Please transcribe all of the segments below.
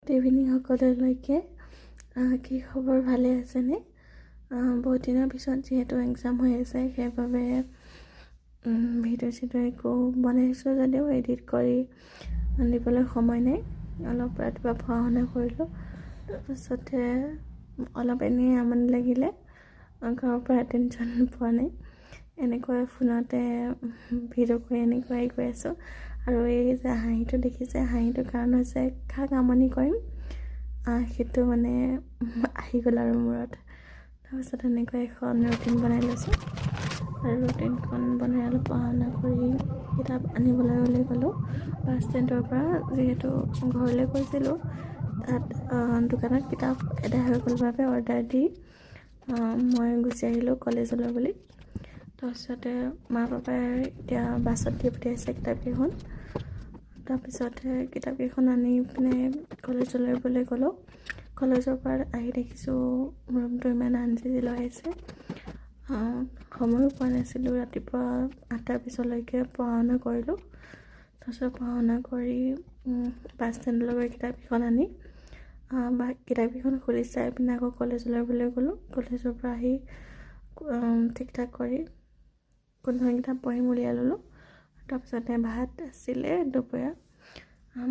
good evening সকলোলৈকে কি খবৰ ভালে আছেনে বহুত দিনৰ পিছত যিহেতু এক্সাম হৈ আছে সেইবাবে ভিডিঅ' চিডিঅ' একো বনাইছোঁ যদিও এডিট কৰি দিবলৈ সময় নাই অলপ ৰাতিপুৱা পঢ়া শুনা কৰিলোঁ তাৰপাছতে অলপ এনেই আমনি লাগিলে ঘৰৰ পৰা এটেনশ্যন পোৱা নাই এনেকৈ ফোনতে ভিডিঅ' কৰি এনেকৈ গৈ আছোঁ আৰু এই যে হাঁহিটো দেখিছে হাঁহিটোৰ কাৰণ হৈছে কাক আমনি কৰিম সেইটো মানে আহি গ'ল আৰু মূৰত তাৰপিছত এনেকৈ এখন ৰুটিন বনাই লৈছোঁ আৰু ৰুটিনখন বনাই অলপ পঢ়া শুনা কৰি কিতাপ আনিবলৈ ওলাই গ'লোঁ বাছ ষ্টেণ্ডৰ পৰা যিহেতু ঘৰলৈ গৈছিলোঁ তাত দোকানত কিতাপ এদাই হৈ গ'ল বাবে অৰ্ডাৰ দি মই গুচি আহিলোঁ কলেজলৈ বুলি তাৰপিছতে মা পাপাই এতিয়া বাছত দি পঠিয়াইছে কিতাপকেইখন তাৰপিছতে কিতাপকেইখন আনি পিনে কলেজলৈ বুলি গ'লোঁ কলেজৰ পৰা আহি দেখিছোঁ ৰুমটো ইমান আনচিজি লগাইছে সময়ো পোৱা নাছিলোঁ ৰাতিপুৱা 8টাৰ পিছলৈকে পঢ়া শুনা কৰিলোঁ তাৰপিছত পঢ়া শুনা কৰি বাছ ষ্টেণ্ডলৈ গৈ কিতাপকেইখন আনি কিতাপকেইখন খুলি চাই পিনে আকৌ কলেজলৈ বুলি গ'লোঁ কলেজৰ পৰা আহি ঠিক ঠাক কৰি কোনখন কিতাপ পঢ়িম উলিয়াই ল'লোঁ তাৰপিছতে ভাত আছিলে দুপৰীয়া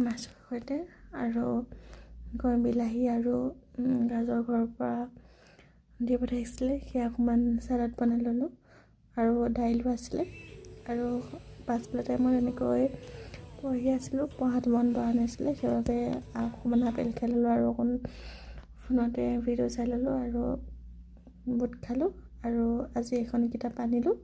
মাছৰ সৈতে আৰু বিলাহী আৰু গাজৰ ঘৰৰ পৰা দি পঠাইছিলে সেয়া অকণমান চালাড বনাই ল'লোঁ আৰু দাইলো আছিলে আৰু পাছবেলা টাইমত এনেকৈ পঢ়ি আছিলোঁ পঢ়াত মন বহা নাছিলে সেইবাবে অকণমান আপেল খাই ল'লোঁ আৰু অকণ ফোনতে ভিডিঅ' চাই ল'লোঁ আৰু বুট খালোঁ আৰু আজি এখন কিতাপ আনিলোঁ